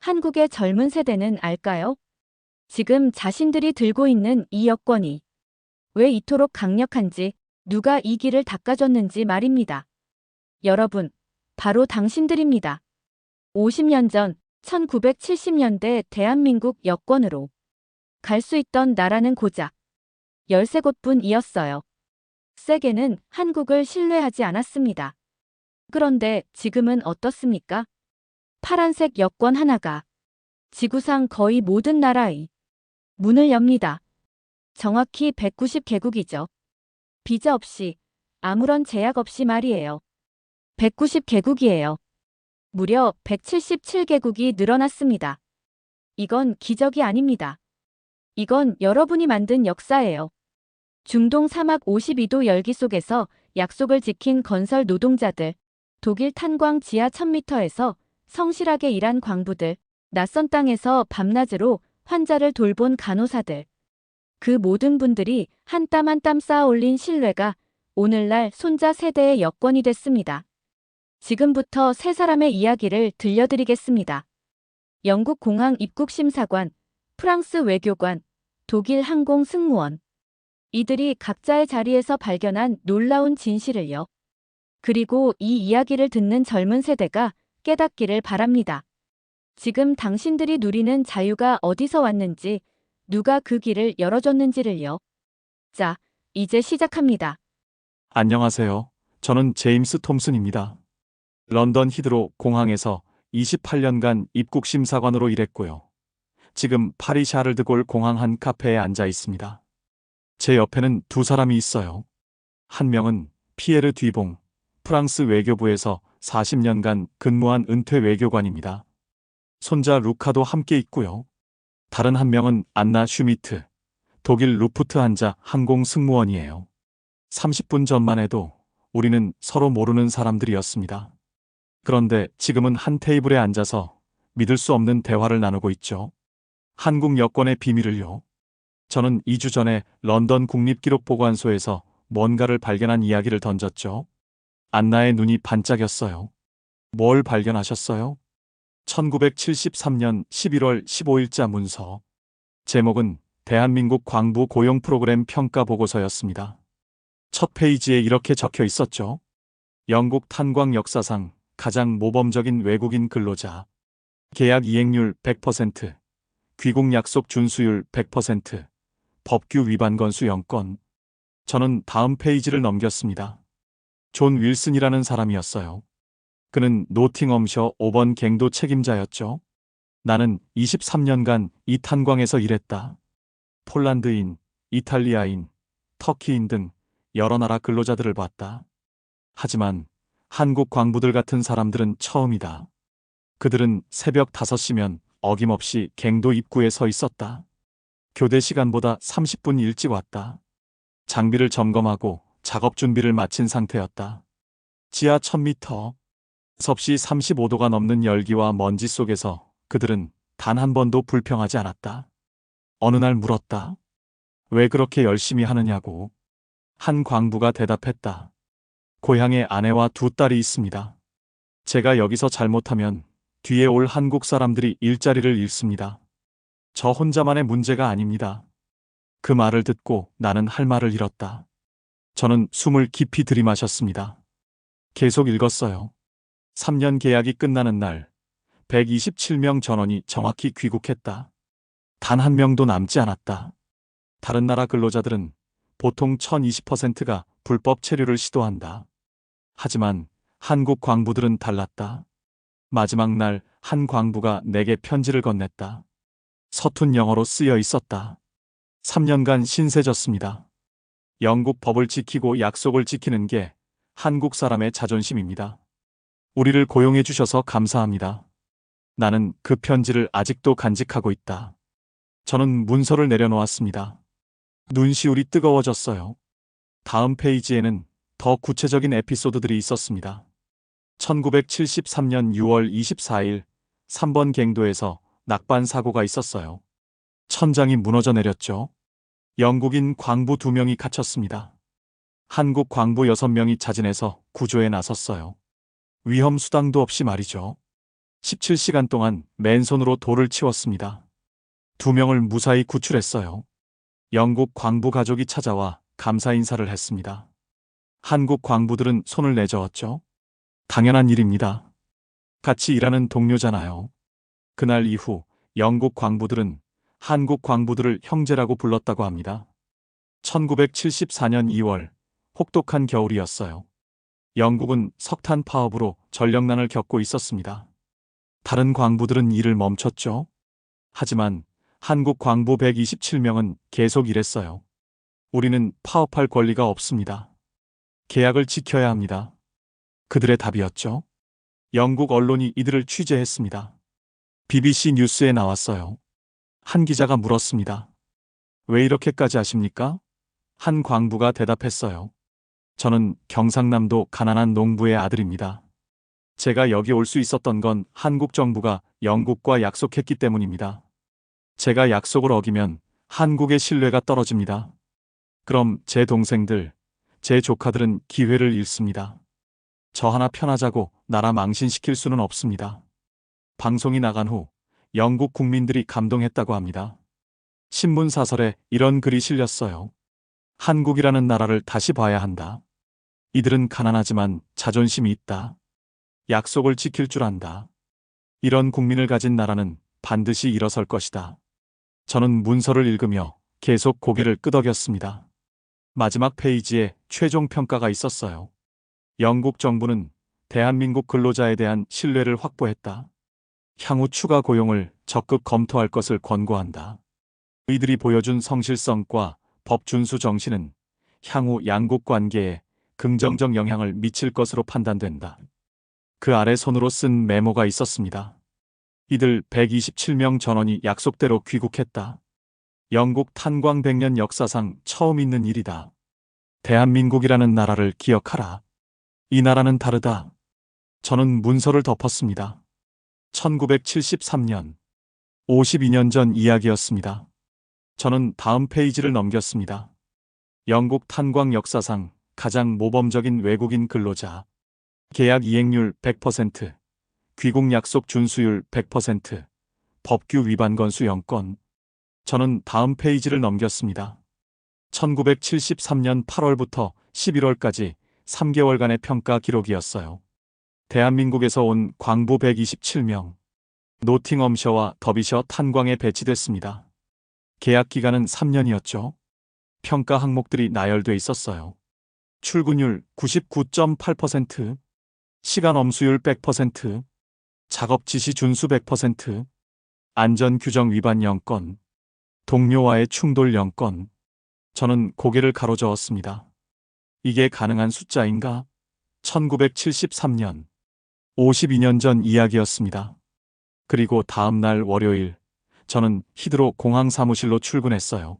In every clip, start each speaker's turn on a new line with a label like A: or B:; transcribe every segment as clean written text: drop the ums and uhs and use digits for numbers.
A: 한국의 젊은 세대는 알까요? 지금 자신들이 들고 있는 이 여권이 왜 이토록 강력한지, 누가 이 길을 닦아줬는지 말입니다. 여러분, 바로 당신들입니다. 50년 전 1970년대 대한민국 여권으로 갈 수 있던 나라는 고작 13곳뿐이었어요. 세계는 한국을 신뢰하지 않았습니다. 그런데 지금은 어떻습니까? 파란색 여권 하나가 지구상 거의 모든 나라의 문을 엽니다. 정확히 190개국이죠. 비자 없이, 아무런 제약 없이 말이에요. 190개국이에요. 무려 177개국이 늘어났습니다. 이건 기적이 아닙니다. 이건 여러분이 만든 역사예요. 중동 사막 52도 열기 속에서 약속을 지킨 건설 노동자들, 독일 탄광 지하 1000m에서 성실하게 일한 광부들, 낯선 땅에서 밤낮으로 환자를 돌본 간호사들. 그 모든 분들이 한 땀 한 땀 쌓아 올린 신뢰가 오늘날 손자 세대의 여권이 됐습니다. 지금부터 세 사람의 이야기를 들려드리겠습니다. 영국 공항 입국 심사관, 프랑스 외교관, 독일 항공 승무원. 이들이 각자의 자리에서 발견한 놀라운 진실을요. 그리고 이 이야기를 듣는 젊은 세대가 깨닫기를 바랍니다. 지금 당신들이 누리는 자유가 어디서 왔는지, 누가 그 길을 열어줬는지를요. 자, 이제 시작합니다.
B: 안녕하세요. 저는 제임스 톰슨입니다. 런던 히드로 공항에서 28년간 입국 심사관으로 일했고요. 지금 파리 샤를드골 공항 한 카페에 앉아 있습니다. 제 옆에는 두 사람이 있어요. 한 명은 피에르 뒤봉, 프랑스 외교부에서 40년간 근무한 은퇴 외교관입니다. 손자 루카도 함께 있고요. 다른 한 명은 안나 슈미트, 독일 루프트한자 항공 승무원이에요. 30분 전만 해도 우리는 서로 모르는 사람들이었습니다. 그런데 지금은 한 테이블에 앉아서 믿을 수 없는 대화를 나누고 있죠. 한국 여권의 비밀을요. 저는 2주 전에 런던 국립기록보관소에서 뭔가를 발견한 이야기를 던졌죠. 안나의 눈이 반짝였어요. 뭘 발견하셨어요? 1973년 11월 15일자 문서. 제목은 대한민국 광부 고용 프로그램 평가 보고서였습니다. 첫 페이지에 이렇게 적혀 있었죠. 영국 탄광 역사상 가장 모범적인 외국인 근로자. 계약 이행률 100%, 귀국 약속 준수율 100%, 법규 위반 건수 0건. 저는 다음 페이지를 넘겼습니다. 존 윌슨이라는 사람이었어요. 그는 노팅엄셔 5번 갱도 책임자였죠. 나는 23년간 이 탄광에서 일했다. 폴란드인, 이탈리아인, 터키인 등 여러 나라 근로자들을 봤다. 하지만 한국 광부들 같은 사람들은 처음이다. 그들은 새벽 5시면 어김없이 갱도 입구에 서 있었다. 교대 시간보다 30분 일찍 왔다. 장비를 점검하고 작업 준비를 마친 상태였다. 지하 1000m, 섭씨 35도가 넘는 열기와 먼지 속에서 그들은 단 한 번도 불평하지 않았다. 어느 날 물었다. 왜 그렇게 열심히 하느냐고. 한 광부가 대답했다. 고향에 아내와 두 딸이 있습니다. 제가 여기서 잘못하면 뒤에 올 한국 사람들이 일자리를 잃습니다. 저 혼자만의 문제가 아닙니다. 그 말을 듣고 나는 할 말을 잃었다. 저는 숨을 깊이 들이마셨습니다. 계속 읽었어요. 3년 계약이 끝나는 날 127명 전원이 정확히 귀국했다. 단 한 명도 남지 않았다. 다른 나라 근로자들은 보통 1020%가 불법 체류를 시도한다. 하지만 한국 광부들은 달랐다. 마지막 날 한 광부가 내게 편지를 건넸다. 서툰 영어로 쓰여 있었다. 3년간 신세졌습니다. 영국 법을 지키고 약속을 지키는 게 한국 사람의 자존심입니다. 우리를 고용해 주셔서 감사합니다. 나는 그 편지를 아직도 간직하고 있다. 저는 문서를 내려놓았습니다. 눈시울이 뜨거워졌어요. 다음 페이지에는 더 구체적인 에피소드들이 있었습니다. 1973년 6월 24일 3번 갱도에서 낙반 사고가 있었어요. 천장이 무너져 내렸죠. 영국인 광부 2명이 갇혔습니다. 한국 광부 6명이 자진해서 구조에 나섰어요. 위험 수당도 없이 말이죠. 17시간 동안 맨손으로 돌을 치웠습니다. 2명을 무사히 구출했어요. 영국 광부 가족이 찾아와 감사 인사를 했습니다. 한국 광부들은 손을 내저었죠. 당연한 일입니다. 같이 일하는 동료잖아요. 그날 이후 영국 광부들은 한국 광부들을 형제라고 불렀다고 합니다. 1974년 2월, 혹독한 겨울이었어요. 영국은 석탄 파업으로 전력난을 겪고 있었습니다. 다른 광부들은 일을 멈췄죠. 하지만 한국 광부 127명은 계속 일했어요. 우리는 파업할 권리가 없습니다. 계약을 지켜야 합니다. 그들의 답이었죠. 영국 언론이 이들을 취재했습니다. BBC 뉴스에 나왔어요. 한 기자가 물었습니다. 왜 이렇게까지 하십니까? 한 광부가 대답했어요. 저는 경상남도 가난한 농부의 아들입니다. 제가 여기 올 수 있었던 건 한국 정부가 영국과 약속했기 때문입니다. 제가 약속을 어기면 한국의 신뢰가 떨어집니다. 그럼 제 동생들, 제 조카들은 기회를 잃습니다. 저 하나 편하자고 나라 망신시킬 수는 없습니다. 방송이 나간 후 영국 국민들이 감동했다고 합니다. 신문 사설에 이런 글이 실렸어요. 한국이라는 나라를 다시 봐야 한다. 이들은 가난하지만 자존심이 있다. 약속을 지킬 줄 안다. 이런 국민을 가진 나라는 반드시 일어설 것이다. 저는 문서를 읽으며 계속 고개를 끄덕였습니다. 마지막 페이지에 최종 평가가 있었어요. 영국 정부는 대한민국 근로자에 대한 신뢰를 확보했다. 향후 추가 고용을 적극 검토할 것을 권고한다. 이들이 보여준 성실성과 법 준수 정신은 향후 양국 관계에 긍정적 영향을 미칠 것으로 판단된다. 그 아래 손으로 쓴 메모가 있었습니다. 이들 127명 전원이 약속대로 귀국했다. 영국 탄광 100년 역사상 처음 있는 일이다. 대한민국이라는 나라를 기억하라. 이 나라는 다르다. 저는 문서를 덮었습니다. 1973년, 52년 전 이야기였습니다. 저는 다음 페이지를 넘겼습니다. 영국 탄광 역사상 가장 모범적인 외국인 근로자. 계약 이행률 100%, 귀국 약속 준수율 100%, 법규 위반 건수 0건. 저는 다음 페이지를 넘겼습니다. 1973년 8월부터 11월까지 3개월간의 평가 기록이었어요. 대한민국에서 온 광부 127명. 노팅엄셔와 더비셔 탄광에 배치됐습니다. 계약 기간은 3년이었죠. 평가 항목들이 나열돼 있었어요. 출근율 99.8%, 시간 엄수율 100%, 작업 지시 준수 100%, 안전 규정 위반 0건, 동료와의 충돌 0건. 저는 고개를 가로저었습니다. 이게 가능한 숫자인가? 1973년, 52년 전 이야기였습니다. 그리고 다음 날 월요일, 저는 히드로 공항 사무실로 출근했어요.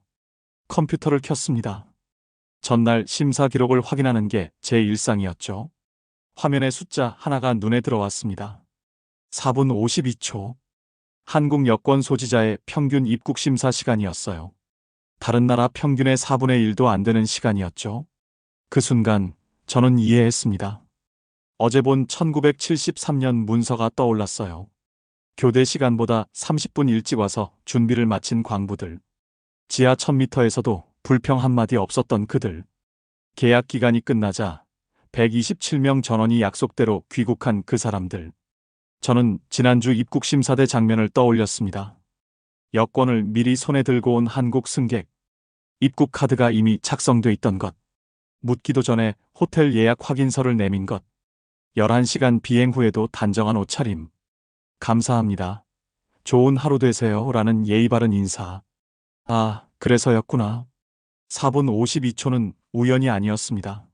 B: 컴퓨터를 켰습니다. 전날 심사 기록을 확인하는 게 제 일상이었죠. 화면에 숫자 하나가 눈에 들어왔습니다. 4분 52초. 한국 여권 소지자의 평균 입국 심사 시간이었어요. 다른 나라 평균의 4분의 1도 안 되는 시간이었죠. 그 순간 저는 이해했습니다. 어제 본 1973년 문서가 떠올랐어요. 교대 시간보다 30분 일찍 와서 준비를 마친 광부들. 지하 1000m에서도 불평 한마디 없었던 그들. 계약 기간이 끝나자 127명 전원이 약속대로 귀국한 그 사람들. 저는 지난주 입국심사대 장면을 떠올렸습니다. 여권을 미리 손에 들고 온 한국 승객. 입국 카드가 이미 작성돼 있던 것. 묻기도 전에 호텔 예약 확인서를 내민 것. 11시간 비행 후에도 단정한 옷차림. 감사합니다. 좋은 하루 되세요. 라는 예의 바른 인사. 아, 그래서였구나. 4분 52초는 우연이 아니었습니다.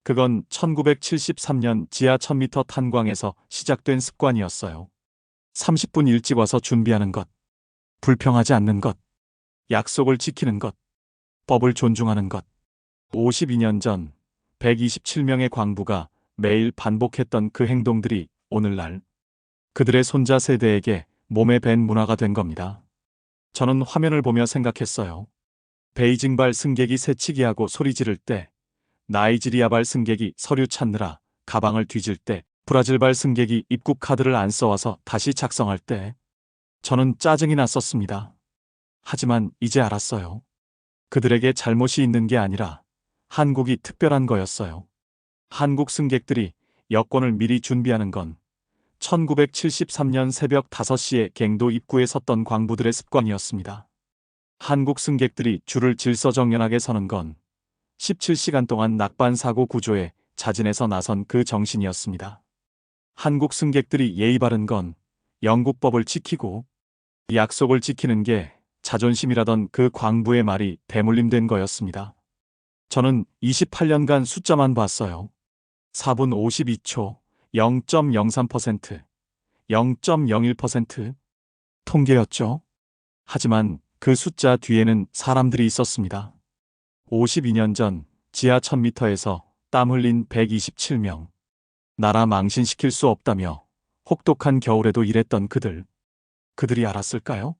B: 그건 1973년 지하 1000m 탄광에서 시작된 습관이었어요. 30분 일찍 와서 준비하는 것. 불평하지 않는 것. 약속을 지키는 것. 법을 존중하는 것. 52년 전 127명의 광부가 매일 반복했던 그 행동들이 오늘날 그들의 손자 세대에게 몸에 밴 문화가 된 겁니다. 저는 화면을 보며 생각했어요. 베이징발 승객이 새치기하고 소리 지를 때, 나이지리아발 승객이 서류 찾느라 가방을 뒤질 때, 브라질발 승객이 입국 카드를 안 써와서 다시 작성할 때 저는 짜증이 났었습니다. 하지만 이제 알았어요. 그들에게 잘못이 있는 게 아니라 한국이 특별한 거였어요. 한국 승객들이 여권을 미리 준비하는 건 1973년 새벽 5시에 갱도 입구에 섰던 광부들의 습관이었습니다. 한국 승객들이 줄을 질서정연하게 서는 건 17시간 동안 낙반 사고 구조에 자진해서 나선 그 정신이었습니다. 한국 승객들이 예의 바른 건 영국법을 지키고 약속을 지키는 게 자존심이라던 그 광부의 말이 대물림된 거였습니다. 저는 28년간 숫자만 봤어요. 4분 52초, 0.03%, 0.01% 통계였죠. 하지만 그 숫자 뒤에는 사람들이 있었습니다. 52년 전 지하 1000m에서 땀 흘린 127명. 나라 망신시킬 수 없다며 혹독한 겨울에도 일했던 그들. 그들이 알았을까요?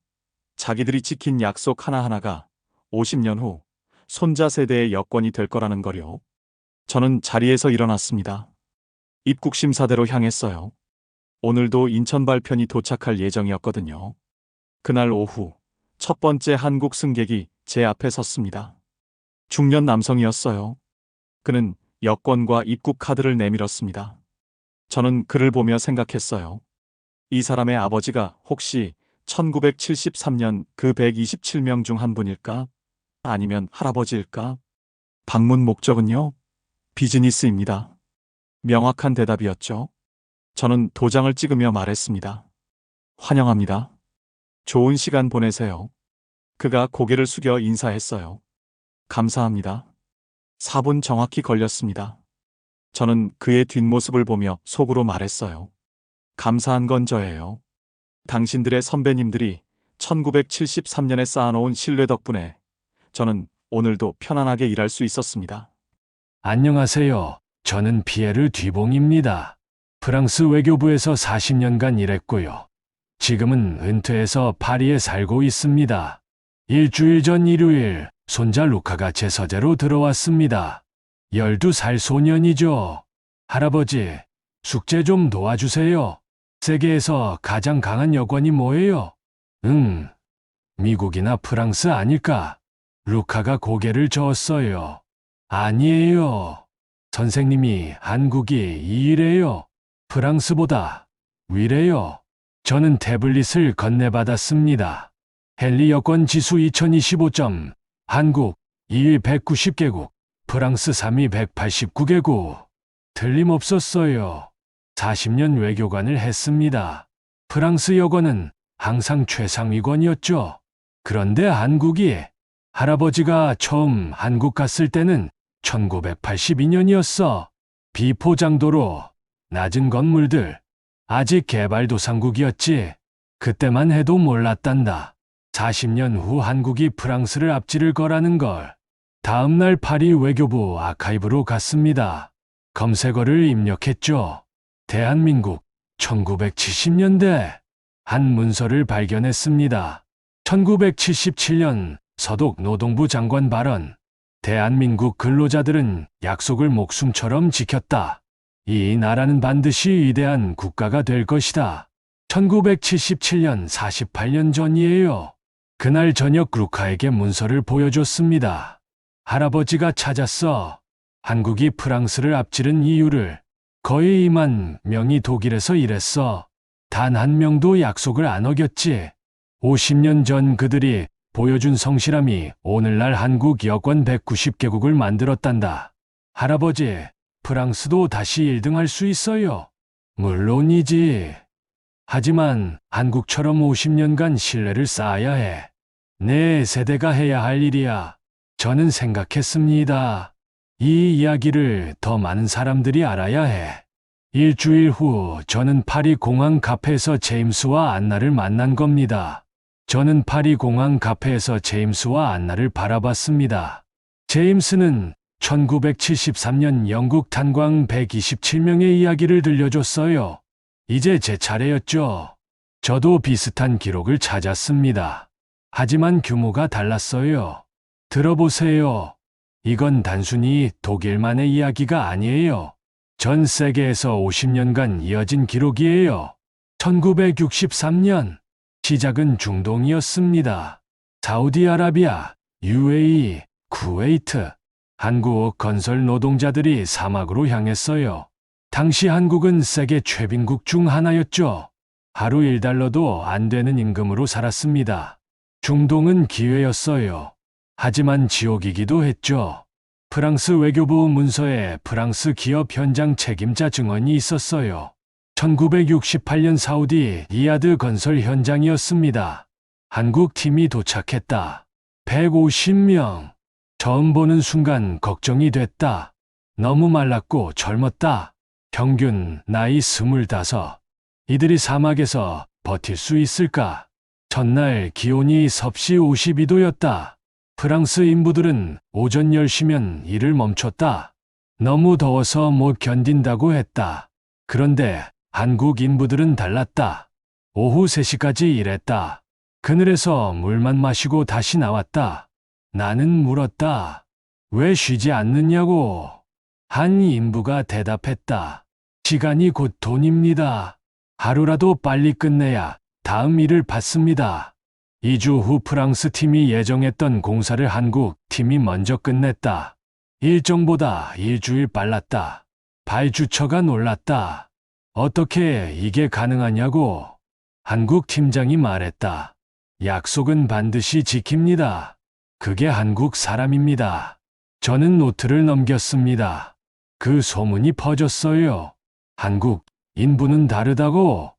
B: 자기들이 지킨 약속 하나하나가 50년 후 손자 세대의 여권이 될 거라는 거요. 저는 자리에서 일어났습니다. 입국 심사대로 향했어요. 오늘도 인천 발편이 도착할 예정이었거든요. 그날 오후 첫 번째 한국 승객이 제 앞에 섰습니다. 중년 남성이었어요. 그는 여권과 입국 카드를 내밀었습니다. 저는 그를 보며 생각했어요. 이 사람의 아버지가 혹시 1973년 그 127명 중 한 분일까? 아니면 할아버지일까? 방문 목적은요? 비즈니스입니다. 명확한 대답이었죠. 저는 도장을 찍으며 말했습니다. 환영합니다. 좋은 시간 보내세요. 그가 고개를 숙여 인사했어요. 감사합니다. 4분 정확히 걸렸습니다. 저는 그의 뒷모습을 보며 속으로 말했어요. 감사한 건 저예요. 당신들의 선배님들이 1973년에 쌓아놓은 신뢰 덕분에 저는 오늘도 편안하게 일할 수 있었습니다.
C: 안녕하세요. 저는 피에르 뒤봉입니다. 프랑스 외교부에서 40년간 일했고요. 지금은 은퇴해서 파리에 살고 있습니다. 일주일 전 일요일 손자 루카가 제 서재로 들어왔습니다. 12살 소년이죠. 할아버지, 숙제 좀 도와주세요. 세계에서 가장 강한 여권이 뭐예요? 미국이나 프랑스 아닐까? 루카가 고개를 저었어요. 아니에요. 선생님이 한국이 2위래요. 프랑스보다 위래요. 저는 태블릿을 건네받았습니다. 헨리 여권 지수 2025점, 한국 2위 190개국, 프랑스 3위 189개국. 틀림없었어요. 40년 외교관을 했습니다. 프랑스 여권은 항상 최상위권이었죠. 그런데 한국이, 할아버지가 처음 한국 갔을 때는 1982년이었어. 비포장도로, 낮은 건물들, 아직 개발도상국이었지. 그때만 해도 몰랐단다. 40년 후 한국이 프랑스를 앞지를 거라는 걸. 다음 날 파리 외교부 아카이브로 갔습니다. 검색어를 입력했죠. 대한민국 1970년대 한 문서를 발견했습니다. 1977년 서독 노동부 장관 발언. 대한민국 근로자들은 약속을 목숨처럼 지켰다. 이 나라는 반드시 위대한 국가가 될 것이다. 1977년 48년 전이에요. 그날 저녁 루카에게 문서를 보여줬습니다. 할아버지가 찾았어. 한국이 프랑스를 앞지른 이유를. 거의 2만 명이 독일에서 일했어. 단 한 명도 약속을 안 어겼지. 50년 전 그들이 보여준 성실함이 오늘날 한국 여권 190개국을 만들었단다. 할아버지, 프랑스도 다시 1등 할 수 있어요. 물론이지. 하지만 한국처럼 50년간 신뢰를 쌓아야 해. 내 세대가 해야 할 일이야. 저는 생각했습니다. 이 이야기를 더 많은 사람들이 알아야 해. 일주일 후 저는 파리 공항 카페에서 제임스와 안나를 만난 겁니다. 저는 파리 공항 카페에서 제임스와 안나를 바라봤습니다. 제임스는 1973년 영국 탄광 127명의 이야기를 들려줬어요. 이제 제 차례였죠. 저도 비슷한 기록을 찾았습니다. 하지만 규모가 달랐어요. 들어보세요. 이건 단순히 독일만의 이야기가 아니에요. 전 세계에서 50년간 이어진 기록이에요. 1963년 시작은 중동이었습니다. 사우디아라비아, UAE, 쿠웨이트, 한국 건설 노동자들이 사막으로 향했어요. 당시 한국은 세계 최빈국 중 하나였죠. 하루 1달러도 안 되는 임금으로 살았습니다. 중동은 기회였어요. 하지만 지옥이기도 했죠. 프랑스 외교부 문서에 프랑스 기업 현장 책임자 증언이 있었어요. 1968년 사우디 리야드 건설 현장이었습니다. 한국 팀이 도착했다. 150명. 처음 보는 순간 걱정이 됐다. 너무 말랐고 젊었다. 평균 나이 25. 이들이 사막에서 버틸 수 있을까? 전날 기온이 섭씨 52도였다. 프랑스 인부들은 오전 10시면 일을 멈췄다. 너무 더워서 못 견딘다고 했다. 그런데 한국 인부들은 달랐다. 오후 3시까지 일했다. 그늘에서 물만 마시고 다시 나왔다. 나는 물었다. 왜 쉬지 않느냐고. 한 인부가 대답했다. 시간이 곧 돈입니다. 하루라도 빨리 끝내야 다음 일을 받습니다. 2주 후 프랑스 팀이 예정했던 공사를 한국 팀이 먼저 끝냈다. 일정보다 일주일 빨랐다. 발주처가 놀랐다. 어떻게 이게 가능하냐고. 한국 팀장이 말했다. 약속은 반드시 지킵니다. 그게 한국 사람입니다. 저는 노트를 넘겼습니다. 그 소문이 퍼졌어요. 한국 인부는 다르다고.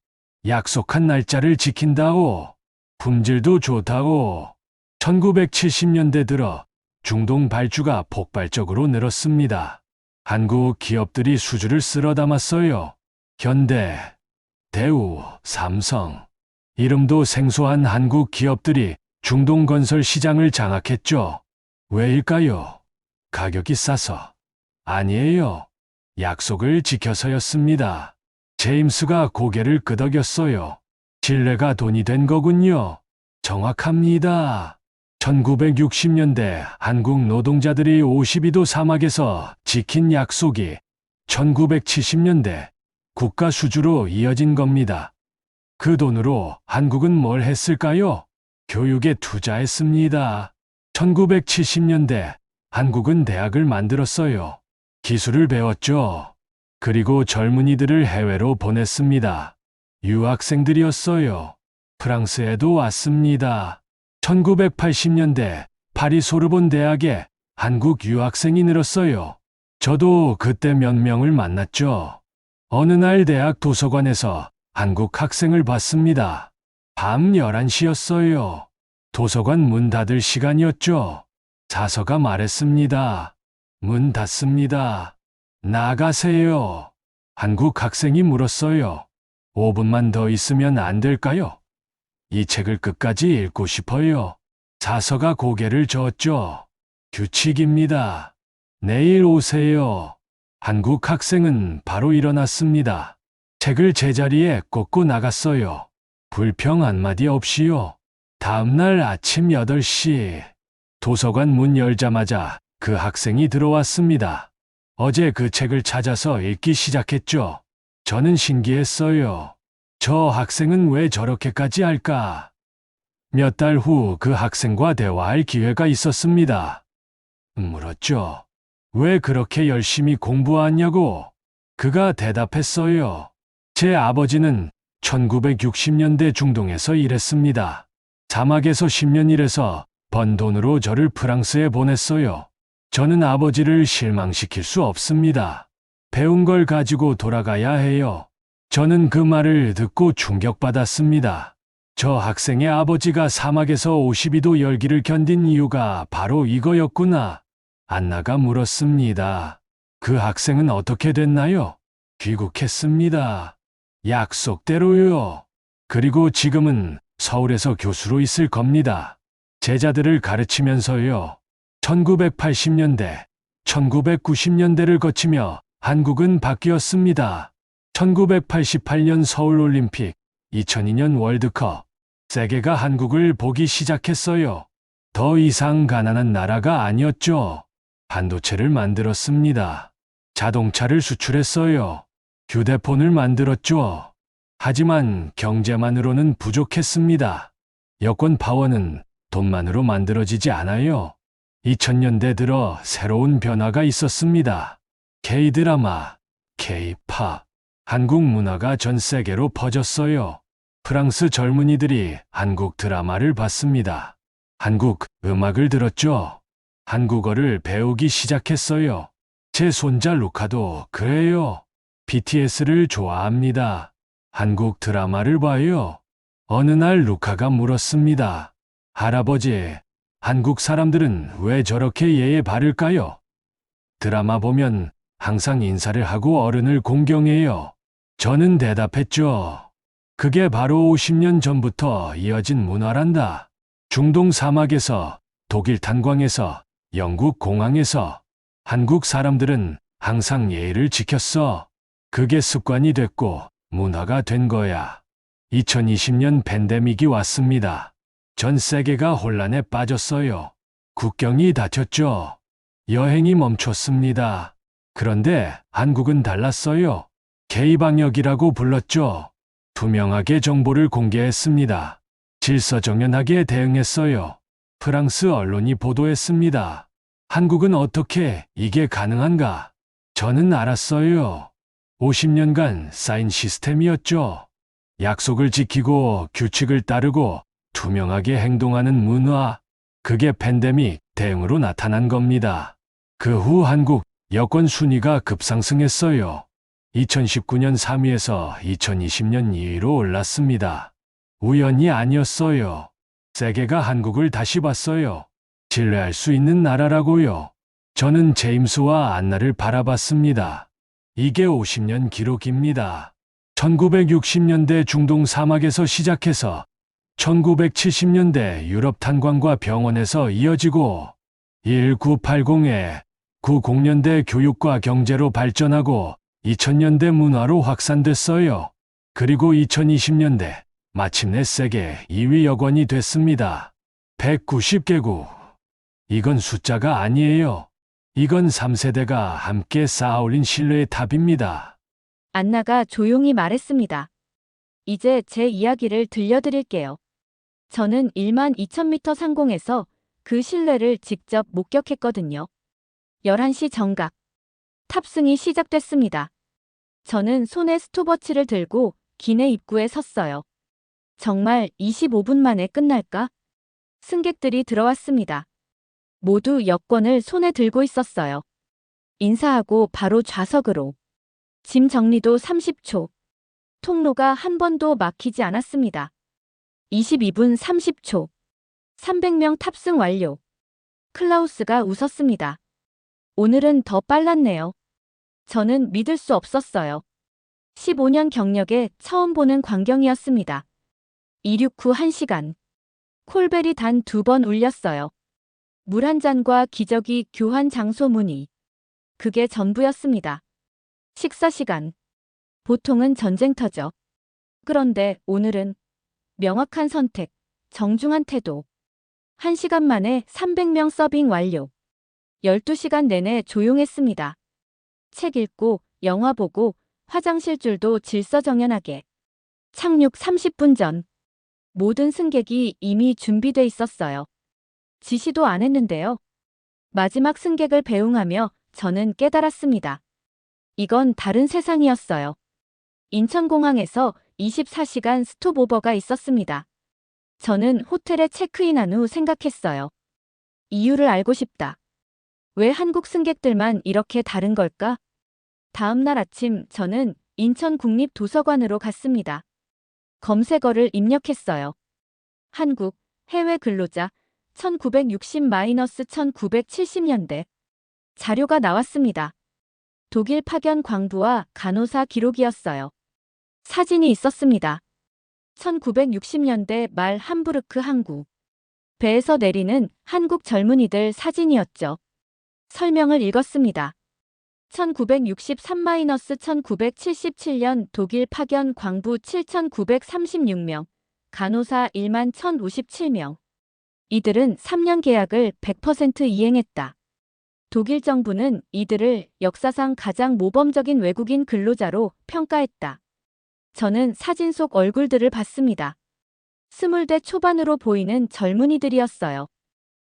C: 약속한 날짜를 지킨다고. 품질도 좋다고. 1970년대 들어 중동 발주가 폭발적으로 늘었습니다. 한국 기업들이 수주를 쓸어 담았어요. 현대, 대우, 삼성. 이름도 생소한 한국 기업들이 중동 건설 시장을 장악했죠. 왜일까요? 가격이 싸서? 아니에요. 약속을 지켜서였습니다. 제임스가 고개를 끄덕였어요. 신뢰가 돈이 된 거군요. 정확합니다. 1960년대 한국 노동자들이 52도 사막에서 지킨 약속이 1970년대 국가 수주로 이어진 겁니다. 그 돈으로 한국은 뭘 했을까요? 교육에 투자했습니다. 1970년대 한국은 대학을 만들었어요. 기술을 배웠죠. 그리고 젊은이들을 해외로 보냈습니다. 유학생들이었어요. 프랑스에도 왔습니다. 1980년대 파리 소르본 대학에 한국 유학생이 늘었어요. 저도 그때 몇 명을 만났죠. 어느 날 대학 도서관에서 한국 학생을 봤습니다. 밤 11시였어요. 도서관 문 닫을 시간이었죠. 자서가 말했습니다. 문 닫습니다. 나가세요. 한국 학생이 물었어요. 5분만 더 있으면 안 될까요? 이 책을 끝까지 읽고 싶어요. 자서가 고개를 저었죠. 규칙입니다. 내일 오세요. 한국 학생은 바로 일어났습니다. 책을 제자리에 꽂고 나갔어요. 불평 한마디 없이요. 다음날 아침 8시. 도서관 문 열자마자 그 학생이 들어왔습니다. 어제 그 책을 찾아서 읽기 시작했죠. 저는 신기했어요. 저 학생은 왜 저렇게까지 할까? 몇 달 후 그 학생과 대화할 기회가 있었습니다. 물었죠. 왜 그렇게 열심히 공부하냐고? 그가 대답했어요. 제 아버지는 1960년대 중동에서 일했습니다. 자막에서 10년 일해서 번 돈으로 저를 프랑스에 보냈어요. 저는 아버지를 실망시킬 수 없습니다. 배운 걸 가지고 돌아가야 해요. 저는 그 말을 듣고 충격받았습니다. 저 학생의 아버지가 사막에서 52도 열기를 견딘 이유가 바로 이거였구나. 안나가 물었습니다. 그 학생은 어떻게 됐나요? 귀국했습니다. 약속대로요. 그리고 지금은 서울에서 교수로 있을 겁니다. 제자들을 가르치면서요. 1980년대, 1990년대를 거치며 한국은 바뀌었습니다. 1988년 서울올림픽, 2002년 월드컵, 세계가 한국을 보기 시작했어요. 더 이상 가난한 나라가 아니었죠. 반도체를 만들었습니다. 자동차를 수출했어요. 휴대폰을 만들었죠. 하지만 경제만으로는 부족했습니다. 여권 파워는 돈만으로 만들어지지 않아요. 2000년대 들어 새로운 변화가 있었습니다. K-드라마, K-팝, 한국 문화가 전 세계로 퍼졌어요. 프랑스 젊은이들이 한국 드라마를 봤습니다. 한국 음악을 들었죠. 한국어를 배우기 시작했어요. 제 손자 루카도 그래요. BTS를 좋아합니다. 한국 드라마를 봐요. 어느 날 루카가 물었습니다. 할아버지, 한국 사람들은 왜 저렇게 예의 바를까요? 드라마 보면 항상 인사를 하고 어른을 공경해요. 저는 대답했죠. 그게 바로 50년 전부터 이어진 문화란다. 중동 사막에서, 독일 탄광에서, 영국 공항에서 한국 사람들은 항상 예의를 지켰어. 그게 습관이 됐고 문화가 된 거야. 2020년 팬데믹이 왔습니다. 전 세계가 혼란에 빠졌어요. 국경이 닫혔죠. 여행이 멈췄습니다. 그런데 한국은 달랐어요. K-방역이라고 불렀죠. 투명하게 정보를 공개했습니다. 질서정연하게 대응했어요. 프랑스 언론이 보도했습니다. 한국은 어떻게 이게 가능한가? 저는 알았어요. 50년간 쌓인 시스템이었죠. 약속을 지키고 규칙을 따르고 투명하게 행동하는 문화. 그게 팬데믹 대응으로 나타난 겁니다. 그 후 한국 여권 순위가 급상승했어요. 2019년 3위에서 2020년 2위로 올랐습니다. 우연이 아니었어요. 세계가 한국을 다시 봤어요. 신뢰할 수 있는 나라라고요. 저는 제임스와 안나를 바라봤습니다. 이게 50년 기록입니다. 1960년대 중동 사막에서 시작해서 1970년대 유럽 탄광과 병원에서 이어지고 1980에 90년대 교육과 경제로 발전하고 2000년대 문화로 확산됐어요. 그리고 2020년대 마침내 세계 2위 여권이 됐습니다. 190개국. 이건 숫자가 아니에요. 이건 3세대가 함께 쌓아올린 신뢰의 탑입니다.
A: 안나가 조용히 말했습니다. 이제 제 이야기를 들려드릴게요. 저는 12,000m 상공에서 그 신뢰를 직접 목격했거든요. 11시 정각. 탑승이 시작됐습니다. 저는 손에 스톱워치를 들고 기내 입구에 섰어요. 정말 25분 만에 끝날까? 승객들이 들어왔습니다. 모두 여권을 손에 들고 있었어요. 인사하고 바로 좌석으로. 짐 정리도 30초. 통로가 한 번도 막히지 않았습니다. 22분 30초. 300명 탑승 완료. 클라우스가 웃었습니다. 오늘은 더 빨랐네요. 저는 믿을 수 없었어요. 15년 경력에 처음 보는 광경이었습니다. 이륙 후 1시간. 콜벨이 단 2번 울렸어요. 물 한 잔과 기저귀 교환 장소 문의. 그게 전부였습니다. 식사 시간. 보통은 전쟁터죠. 그런데 오늘은 명확한 선택, 정중한 태도. 1시간 만에 300명 서빙 완료. 12시간 내내 조용했습니다. 책 읽고, 영화 보고, 화장실 줄도 질서정연하게. 착륙 30분 전. 모든 승객이 이미 준비돼 있었어요. 지시도 안 했는데요. 마지막 승객을 배웅하며 저는 깨달았습니다. 이건 다른 세상이었어요. 인천공항에서 24시간 스톱오버가 있었습니다. 저는 호텔에 체크인한 후 생각했어요. 이유를 알고 싶다. 왜 한국 승객들만 이렇게 다른 걸까? 다음 날 아침 저는 인천국립도서관으로 갔습니다. 검색어를 입력했어요. 한국, 해외 근로자, 1960-1970년대. 자료가 나왔습니다. 독일 파견 광부와 간호사 기록이었어요. 사진이 있었습니다. 1960년대 말 함부르크 항구. 배에서 내리는 한국 젊은이들 사진이었죠. 설명을 읽었습니다. 1963-1977년 독일 파견 광부 7,936명, 간호사 1만 1,057명. 이들은 3년 계약을 100% 이행했다. 독일 정부는 이들을 역사상 가장 모범적인 외국인 근로자로 평가했다. 저는 사진 속 얼굴들을 봤습니다. 20대 초반으로 보이는 젊은이들이었어요.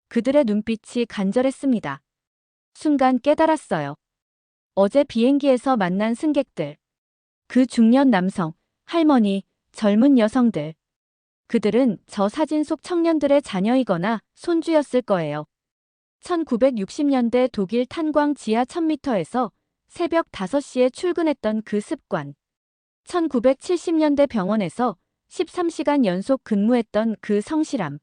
A: 그들의 눈빛이 간절했습니다. 순간 깨달았어요. 어제 비행기에서 만난 승객들. 그 중년 남성, 할머니, 젊은 여성들. 그들은 저 사진 속 청년들의 자녀이거나 손주였을 거예요. 1960년대 독일 탄광 지하 1000m에서 새벽 5시에 출근했던 그 습관. 1970년대 병원에서 13시간 연속 근무했던 그 성실함.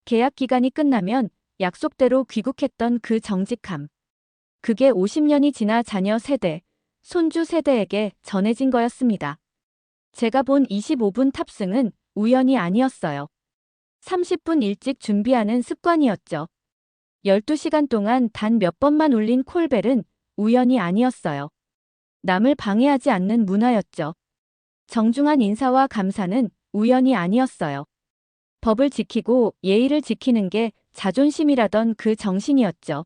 A: 계약 기간이 끝나면 약속대로 귀국했던 그 정직함. 그게 50년이 지나 자녀 세대, 손주 세대에게 전해진 거였습니다. 제가 본 25분 탑승은 우연이 아니었어요. 30분 일찍 준비하는 습관이었죠. 12시간 동안 단 몇 번만 울린 콜벨은 우연이 아니었어요. 남을 방해하지 않는 문화였죠. 정중한 인사와 감사는 우연이 아니었어요. 법을 지키고 예의를 지키는 게 자존심이라던 그 정신이었죠.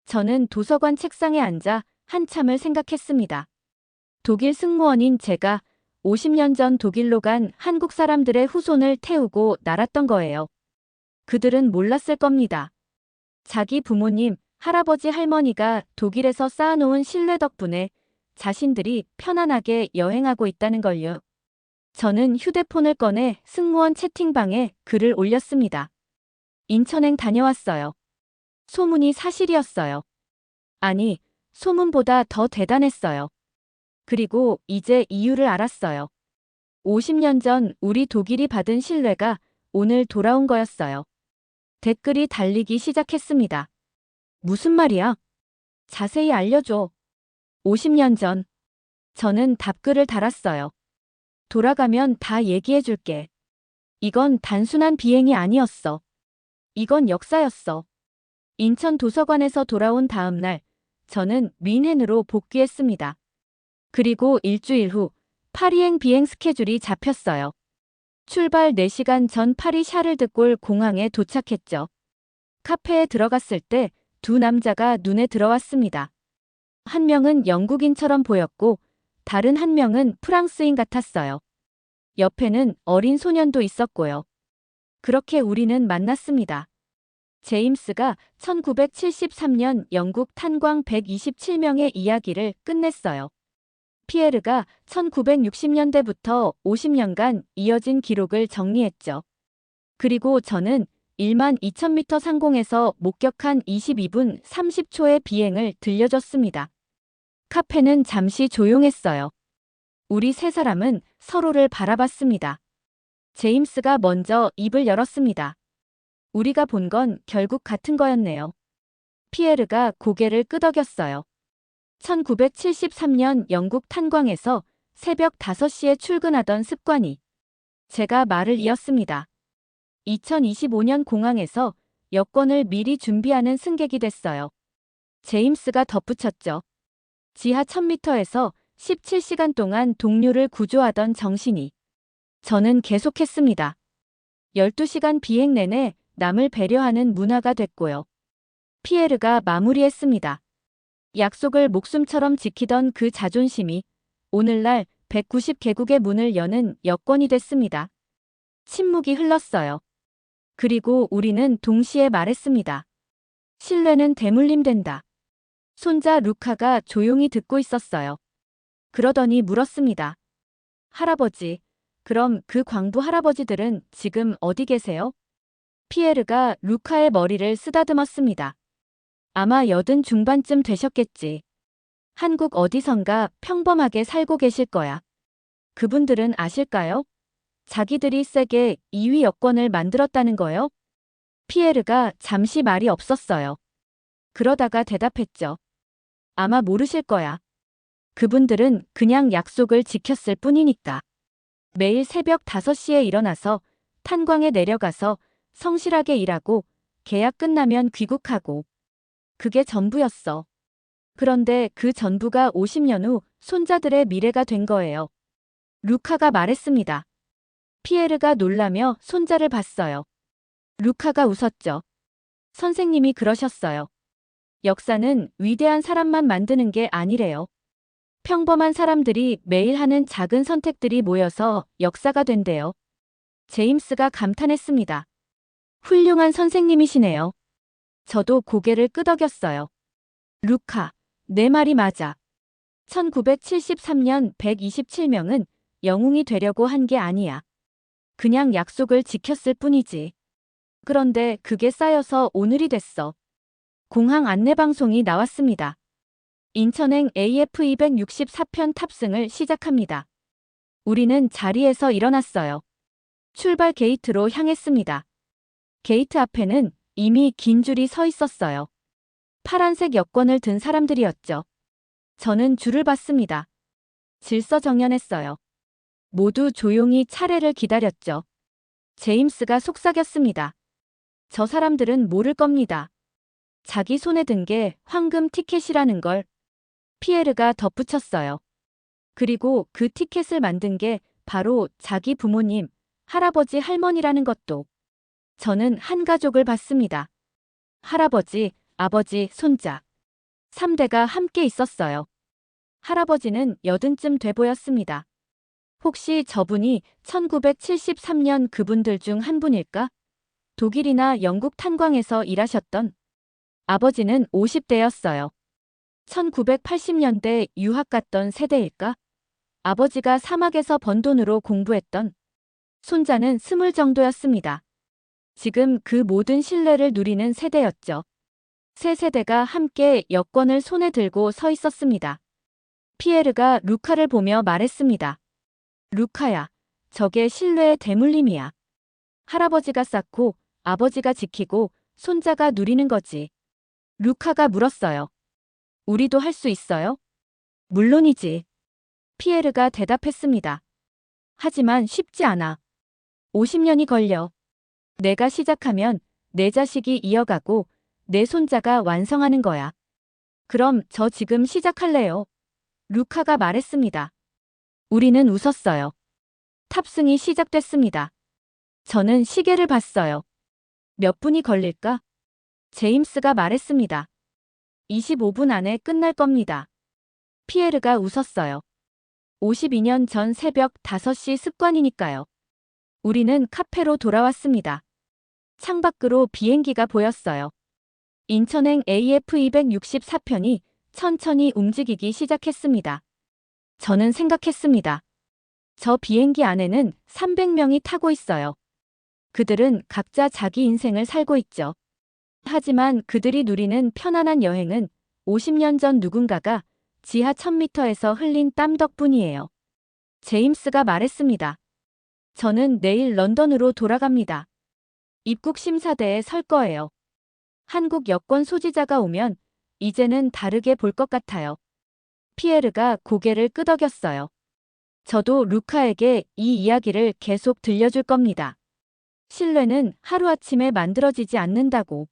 A: 저는 도서관 책상에 앉아 한참을 생각했습니다. 독일 승무원인 제가 50년 전 독일로 간 한국 사람들의 후손을 태우고 날았던 거예요. 그들은 몰랐을 겁니다. 자기 부모님, 할아버지 할머니가 독일에서 쌓아놓은 신뢰 덕분에 자신들이 편안하게 여행하고 있다는 걸요. 저는 휴대폰을 꺼내 승무원 채팅방에 글을 올렸습니다. 인천행 다녀왔어요. 소문이 사실이었어요. 아니, 소문보다 더 대단했어요. 그리고 이제 이유를 알았어요. 50년 전 우리 독일이 받은 신뢰가 오늘 돌아온 거였어요. 댓글이 달리기 시작했습니다. 무슨 말이야? 자세히 알려줘. 50년 전. 저는 답글을 달았어요. 돌아가면 다 얘기해줄게. 이건 단순한 비행이 아니었어. 이건 역사였어. 인천 도서관에서 돌아온 다음 날, 저는 뮌헨으로 복귀했습니다. 그리고 일주일 후 파리행 비행 스케줄이 잡혔어요. 출발 4시간 전 파리 샤를드골 공항에 도착했죠. 카페에 들어갔을 때 두 남자가 눈에 들어왔습니다. 한 명은 영국인처럼 보였고 다른 한 명은 프랑스인 같았어요. 옆에는 어린 소년도 있었고요. 그렇게 우리는 만났습니다. 제임스가 1973년 영국 탄광 127명의 이야기를 끝냈어요. 피에르가 1960년대부터 50년간 이어진 기록을 정리했죠. 그리고 저는 12,000m 상공에서 목격한 22분 30초의 비행을 들려줬습니다. 카페는 잠시 조용했어요. 우리 세 사람은 서로를 바라봤습니다. 제임스가 먼저 입을 열었습니다. 우리가 본 건 결국 같은 거였네요. 피에르가 고개를 끄덕였어요. 1973년 영국 탄광에서 새벽 5시에 출근하던 습관이. 제가 말을 이었습니다. 2025년 공항에서 여권을 미리 준비하는 승객이 됐어요. 제임스가 덧붙였죠. 지하 1000m에서 17시간 동안 동료를 구조하던 정신이. 저는 계속했습니다. 12시간 비행 내내 남을 배려하는 문화가 됐고요. 피에르가 마무리했습니다. 약속을 목숨처럼 지키던 그 자존심이 오늘날 190개국의 문을 여는 여건이 됐습니다. 침묵이 흘렀어요. 그리고 우리는 동시에 말했습니다. 신뢰는 대물림된다. 손자 루카가 조용히 듣고 있었어요. 그러더니 물었습니다. 할아버지, 그럼 그 광부 할아버지들은 지금 어디 계세요? 피에르가 루카의 머리를 쓰다듬었습니다. 아마 80 중반쯤 되셨겠지. 한국 어디선가 평범하게 살고 계실 거야. 그분들은 아실까요? 자기들이 세계 2위 여권을 만들었다는 거요? 피에르가 잠시 말이 없었어요. 그러다가 대답했죠. 아마 모르실 거야. 그분들은 그냥 약속을 지켰을 뿐이니까. 매일 새벽 5시에 일어나서 탄광에 내려가서 성실하게 일하고 계약 끝나면 귀국하고. 그게 전부였어. 그런데 그 전부가 50년 후 손자들의 미래가 된 거예요. 루카가 말했습니다. 피에르가 놀라며 손자를 봤어요. 루카가 웃었죠. 선생님이 그러셨어요. 역사는 위대한 사람만 만드는 게 아니래요. 평범한 사람들이 매일 하는 작은 선택들이 모여서 역사가 된대요. 제임스가 감탄했습니다. 훌륭한 선생님이시네요. 저도 고개를 끄덕였어요. 루카, 내 말이 맞아. 1973년 127명은 영웅이 되려고 한 게 아니야. 그냥 약속을 지켰을 뿐이지. 그런데 그게 쌓여서 오늘이 됐어. 공항 안내방송이 나왔습니다. 인천행 AF264편 탑승을 시작합니다. 우리는 자리에서 일어났어요. 출발 게이트로 향했습니다. 게이트 앞에는 이미 긴 줄이 서 있었어요. 파란색 여권을 든 사람들이었죠. 저는 줄을 봤습니다. 질서정연했어요. 모두 조용히 차례를 기다렸죠. 제임스가 속삭였습니다. 저 사람들은 모를 겁니다. 자기 손에 든 게 황금 티켓이라는 걸. 피에르가 덧붙였어요. 그리고 그 티켓을 만든 게 바로 자기 부모님, 할아버지, 할머니라는 것도. 저는 한 가족을 봤습니다. 할아버지, 아버지, 손자. 3대가 함께 있었어요. 할아버지는 80쯤 돼 보였습니다. 혹시 저분이 1973년 그분들 중 한 분일까? 독일이나 영국 탄광에서 일하셨던. 아버지는 50대였어요. 1980년대 유학 갔던 세대일까? 아버지가 사막에서 번 돈으로 공부했던. 손자는 20 정도였습니다. 지금 그 모든 신뢰를 누리는 세대였죠. 세 세대가 함께 여권을 손에 들고 서 있었습니다. 피에르가 루카를 보며 말했습니다. 루카야, 저게 신뢰의 대물림이야. 할아버지가 쌓고 아버지가 지키고 손자가 누리는 거지. 루카가 물었어요. 우리도 할 수 있어요? 물론이지. 피에르가 대답했습니다. 하지만 쉽지 않아. 50년이 걸려. 내가 시작하면 내 자식이 이어가고 내 손자가 완성하는 거야. 그럼 저 지금 시작할래요. 루카가 말했습니다. 우리는 웃었어요. 탑승이 시작됐습니다. 저는 시계를 봤어요. 몇 분이 걸릴까? 제임스가 말했습니다. 25분 안에 끝날 겁니다. 피에르가 웃었어요. 52년 전 새벽 5시 습관이니까요. 우리는 카페로 돌아왔습니다. 창밖으로 비행기가 보였어요. 인천행 AF264편이 천천히 움직이기 시작했습니다. 저는 생각했습니다. 저 비행기 안에는 300명이 타고 있어요. 그들은 각자 자기 인생을 살고 있죠. 하지만 그들이 누리는 편안한 여행은 50년 전 누군가가 지하 1000m에서 흘린 땀 덕분이에요. 제임스가 말했습니다. 저는 내일 런던으로 돌아갑니다. 입국 심사대에 설 거예요. 한국 여권 소지자가 오면 이제는 다르게 볼 것 같아요. 피에르가 고개를 끄덕였어요. 저도 루카에게 이 이야기를 계속 들려줄 겁니다. 신뢰는 하루아침에 만들어지지 않는다고.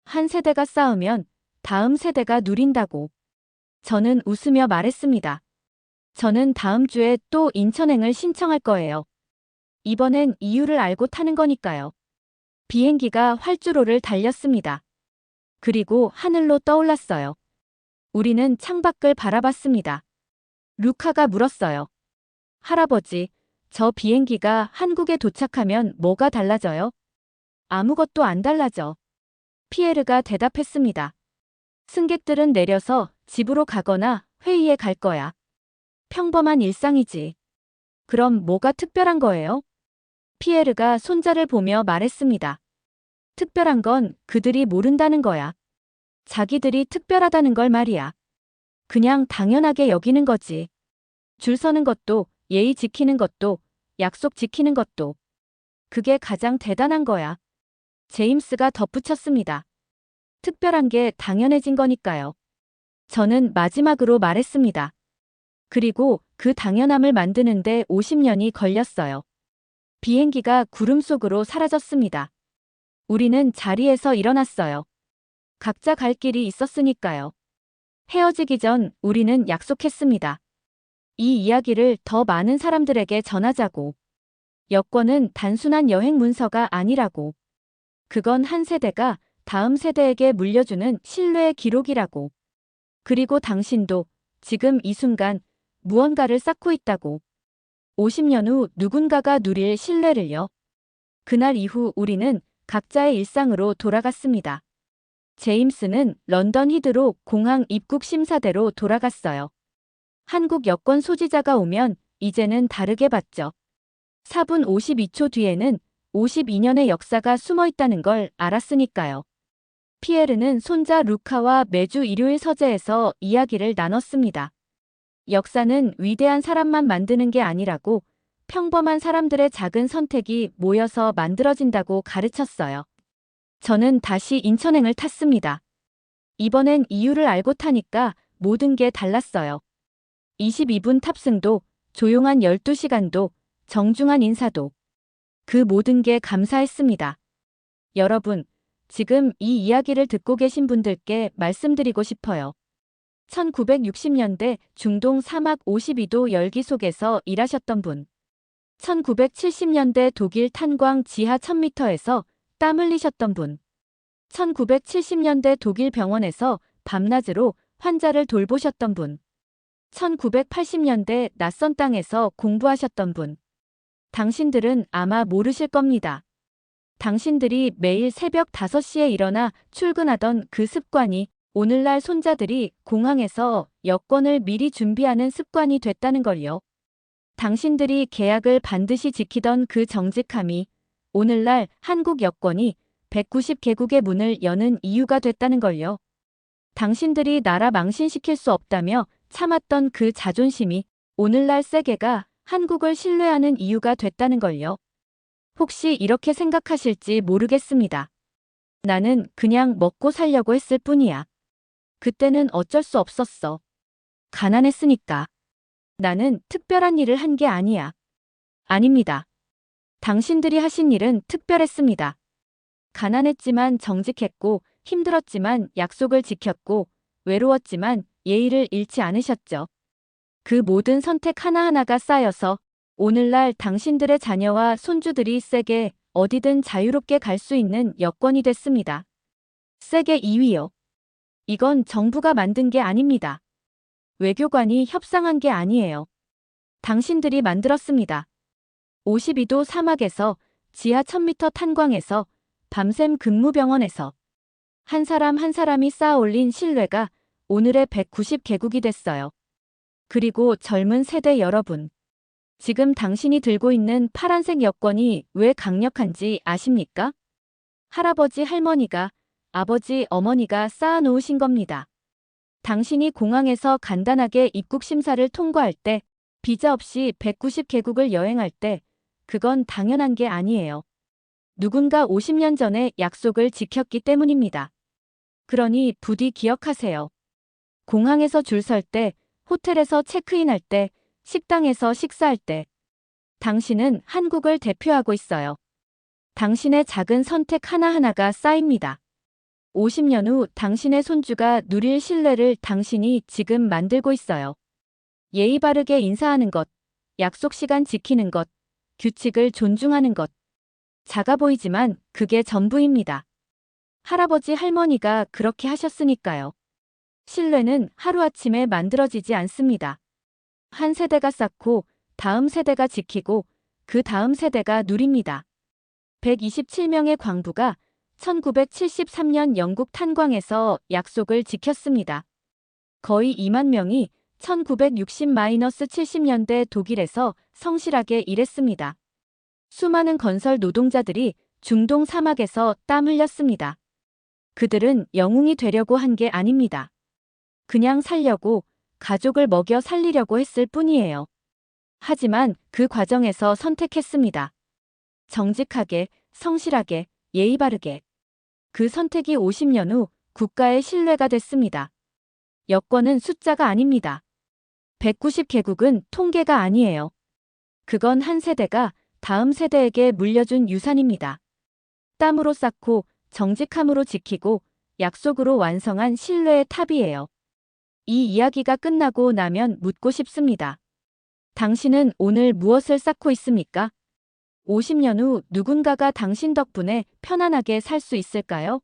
A: 한 세대가 쌓으면 다음 세대가 누린다고. 저는 웃으며 말했습니다. 저는 다음 주에 또 인천행을 신청할 거예요. 이번엔 이유를 알고 타는 거니까요. 비행기가 활주로를 달렸습니다. 그리고 하늘로 떠올랐어요. 우리는 창밖을 바라봤습니다. 루카가 물었어요. 할아버지, 저 비행기가 한국에 도착하면 뭐가 달라져요? 아무것도 안 달라져. 피에르가 대답했습니다. 승객들은 내려서 집으로 가거나 회의에 갈 거야. 평범한 일상이지. 그럼 뭐가 특별한 거예요? 피에르가 손자를 보며 말했습니다. 특별한 건 그들이 모른다는 거야. 자기들이 특별하다는 걸 말이야. 그냥 당연하게 여기는 거지. 줄 서는 것도, 예의 지키는 것도, 약속 지키는 것도. 그게 가장 대단한 거야. 제임스가 덧붙였습니다. 특별한 게 당연해진 거니까요. 저는 마지막으로 말했습니다. 그리고 그 당연함을 만드는데 50년이 걸렸어요. 비행기가 구름 속으로 사라졌습니다. 우리는 자리에서 일어났어요. 각자 갈 길이 있었으니까요. 헤어지기 전 우리는 약속했습니다. 이 이야기를 더 많은 사람들에게 전하자고. 여권은 단순한 여행 문서가 아니라고. 그건 한 세대가 다음 세대에게 물려주는 신뢰의 기록이라고. 그리고 당신도 지금 이 순간 무언가를 쌓고 있다고. 50년 후 누군가가 누릴 신뢰를요. 그날 이후 우리는 각자의 일상으로 돌아갔습니다. 제임스는 런던 히드로 공항 입국 심사대로 돌아갔어요. 한국 여권 소지자가 오면 이제는 다르게 봤죠. 4분 52초 뒤에는 52년의 역사가 숨어 있다는 걸 알았으니까요. 피에르는 손자 루카와 매주 일요일 서재에서 이야기를 나눴습니다. 역사는 위대한 사람만 만드는 게 아니라고, 평범한 사람들의 작은 선택이 모여서 만들어진다고 가르쳤어요. 저는 다시 인천행을 탔습니다. 이번엔 이유를 알고 타니까 모든 게 달랐어요. 22분 탑승도, 조용한 12시간도, 정중한 인사도. 그 모든 게 감사했습니다. 여러분, 지금 이 이야기를 듣고 계신 분들께 말씀드리고 싶어요. 1960년대 중동 사막 52도 열기 속에서 일하셨던 분. 1970년대 독일 탄광 지하 1000m에서 땀 흘리셨던 분. 1970년대 독일 병원에서 밤낮으로 환자를 돌보셨던 분. 1980년대 낯선 땅에서 공부하셨던 분. 당신들은 아마 모르실 겁니다. 당신들이 매일 새벽 5시에 일어나 출근하던 그 습관이 오늘날 손자들이 공항에서 여권을 미리 준비하는 습관이 됐다는 걸요. 당신들이 계약을 반드시 지키던 그 정직함이 오늘날 한국 여권이 190개국의 문을 여는 이유가 됐다는 걸요. 당신들이 나라 망신시킬 수 없다며 참았던 그 자존심이 오늘날 세계가 한국을 신뢰하는 이유가 됐다는 걸요. 혹시 이렇게 생각하실지 모르겠습니다. 나는 그냥 먹고 살려고 했을 뿐이야. 그때는 어쩔 수 없었어. 가난했으니까. 나는 특별한 일을 한 게 아니야. 아닙니다. 당신들이 하신 일은 특별했습니다. 가난했지만 정직했고, 힘들었지만 약속을 지켰고, 외로웠지만 예의를 잃지 않으셨죠. 그 모든 선택 하나하나가 쌓여서 오늘날 당신들의 자녀와 손주들이 세계 어디든 자유롭게 갈 수 있는 여건이 됐습니다. 세계 2위요. 이건 정부가 만든 게 아닙니다. 외교관이 협상한 게 아니에요. 당신들이 만들었습니다. 52도 사막에서, 지하 1000m 탄광에서, 밤샘 근무병원에서 한 사람 한 사람이 쌓아 올린 신뢰가 오늘의 190개국이 됐어요. 그리고 젊은 세대 여러분. 지금 당신이 들고 있는 파란색 여권이 왜 강력한지 아십니까? 할아버지 할머니가, 아버지 어머니가 쌓아 놓으신 겁니다. 당신이 공항에서 간단하게 입국 심사를 통과할 때, 비자 없이 190개국을 여행할 때, 그건 당연한 게 아니에요. 누군가 50년 전에 약속을 지켰기 때문입니다. 그러니 부디 기억하세요. 공항에서 줄 설 때, 호텔에서 체크인할 때, 식당에서 식사할 때, 당신은 한국을 대표하고 있어요. 당신의 작은 선택 하나하나가 쌓입니다. 50년 후 당신의 손주가 누릴 신뢰를 당신이 지금 만들고 있어요. 예의 바르게 인사하는 것, 약속 시간 지키는 것, 규칙을 존중하는 것. 작아 보이지만 그게 전부입니다. 할아버지 할머니가 그렇게 하셨으니까요. 신뢰는 하루아침에 만들어지지 않습니다. 한 세대가 쌓고 다음 세대가 지키고 그 다음 세대가 누립니다. 127명의 광부가 1973년 영국 탄광에서 약속을 지켰습니다. 거의 2만 명이 1960-70년대 독일에서 성실하게 일했습니다. 수많은 건설 노동자들이 중동 사막에서 땀 흘렸습니다. 그들은 영웅이 되려고 한 게 아닙니다. 그냥 살려고, 가족을 먹여 살리려고 했을 뿐이에요. 하지만 그 과정에서 선택했습니다. 정직하게, 성실하게, 예의 바르게. 그 선택이 50년 후 국가의 신뢰가 됐습니다. 여권은 숫자가 아닙니다. 190개국은 통계가 아니에요. 그건 한 세대가 다음 세대에게 물려준 유산입니다. 땀으로 쌓고 정직함으로 지키고 약속으로 완성한 신뢰의 탑이에요. 이 이야기가 끝나고 나면 묻고 싶습니다. 당신은 오늘 무엇을 쌓고 있습니까? 50년 후 누군가가 당신 덕분에 편안하게 살 수 있을까요?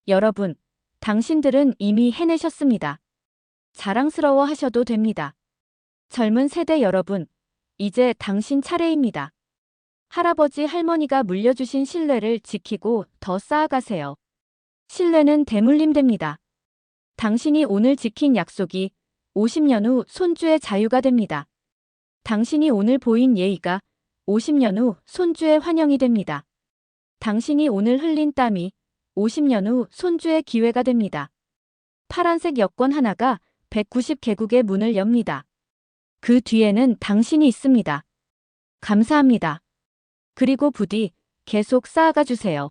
A: 여러분, 당신들은 이미 해내셨습니다. 자랑스러워 하셔도 됩니다. 젊은 세대 여러분, 이제 당신 차례입니다. 할아버지 할머니가 물려주신 신뢰를 지키고 더 쌓아가세요. 신뢰는 대물림됩니다. 당신이 오늘 지킨 약속이 50년 후 손주의 자유가 됩니다. 당신이 오늘 보인 예의가 50년 후 손주의 환영이 됩니다. 당신이 오늘 흘린 땀이 50년 후 손주의 기회가 됩니다. 파란색 여권 하나가 190개국의 문을 엽니다. 그 뒤에는 당신이 있습니다. 감사합니다. 그리고 부디 계속 쌓아가 주세요.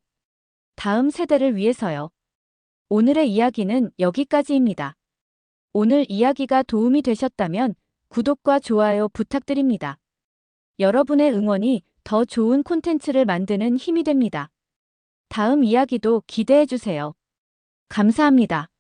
A: 다음 세대를 위해서요. 오늘의 이야기는 여기까지입니다. 오늘 이야기가 도움이 되셨다면 구독과 좋아요 부탁드립니다. 여러분의 응원이 더 좋은 콘텐츠를 만드는 힘이 됩니다. 다음 이야기도 기대해 주세요. 감사합니다.